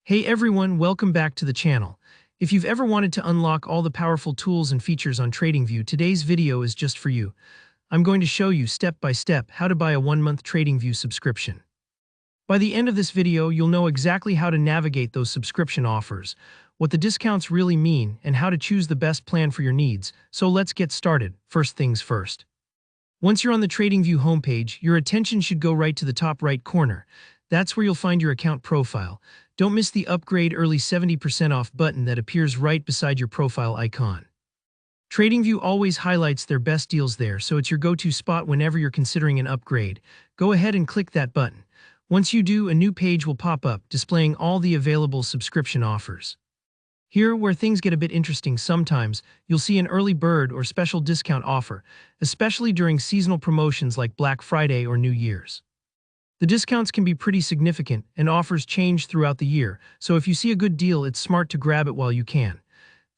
Hey everyone, welcome back to the channel. If you've ever wanted to unlock all the powerful tools and features on TradingView, today's video is just for you. I'm going to show you step by step how to buy a 1-month TradingView subscription. By the end of this video, you'll know exactly how to navigate those subscription offers, what the discounts really mean, and how to choose the best plan for your needs. So let's get started. First things first. Once you're on the TradingView homepage, your attention should go right to the top right corner. That's where you'll find your account profile. Don't miss the Upgrade Early 70% off button that appears right beside your profile icon. TradingView always highlights their best deals there, so it's your go-to spot whenever you're considering an upgrade. Go ahead and click that button. Once you do, a new page will pop up displaying all the available subscription offers. Here, where things get a bit interesting sometimes, you'll see an early bird or special discount offer, especially during seasonal promotions like Black Friday or New Year's. The discounts can be pretty significant, and offers change throughout the year, so if you see a good deal, it's smart to grab it while you can.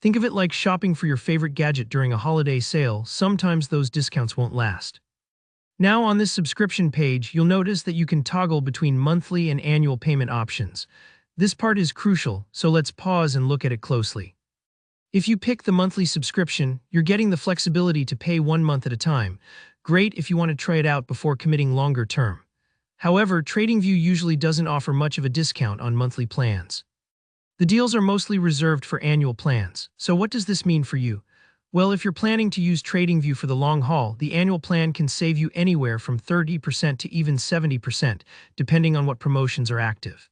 Think of it like shopping for your favorite gadget during a holiday sale. Sometimes those discounts won't last. Now on this subscription page, you'll notice that you can toggle between monthly and annual payment options. This part is crucial, so let's pause and look at it closely. If you pick the monthly subscription, you're getting the flexibility to pay 1 month at a time. Great if you want to try it out before committing longer term. However, TradingView usually doesn't offer much of a discount on monthly plans. The deals are mostly reserved for annual plans. So what does this mean for you? Well, if you're planning to use TradingView for the long haul, the annual plan can save you anywhere from 30% to even 70%, depending on what promotions are active.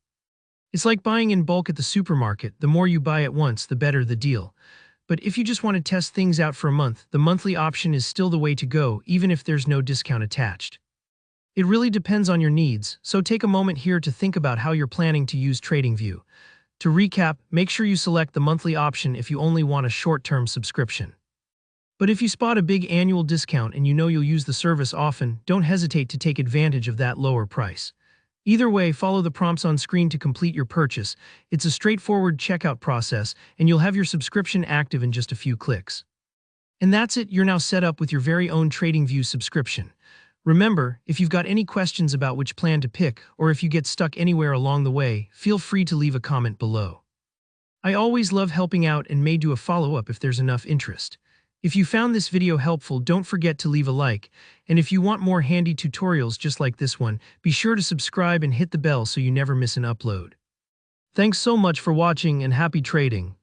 It's like buying in bulk at the supermarket. The more you buy at once, the better the deal. But if you just want to test things out for a month, the monthly option is still the way to go, even if there's no discount attached. It really depends on your needs, so take a moment here to think about how you're planning to use TradingView. To recap, make sure you select the monthly option if you only want a short-term subscription. But if you spot a big annual discount and you know you'll use the service often, don't hesitate to take advantage of that lower price. Either way, follow the prompts on screen to complete your purchase. It's a straightforward checkout process, and you'll have your subscription active in just a few clicks. And that's it, you're now set up with your very own TradingView subscription. Remember, if you've got any questions about which plan to pick, or if you get stuck anywhere along the way, feel free to leave a comment below. I always love helping out and may do a follow-up if there's enough interest. If you found this video helpful, don't forget to leave a like, and if you want more handy tutorials just like this one, be sure to subscribe and hit the bell so you never miss an upload. Thanks so much for watching and happy trading.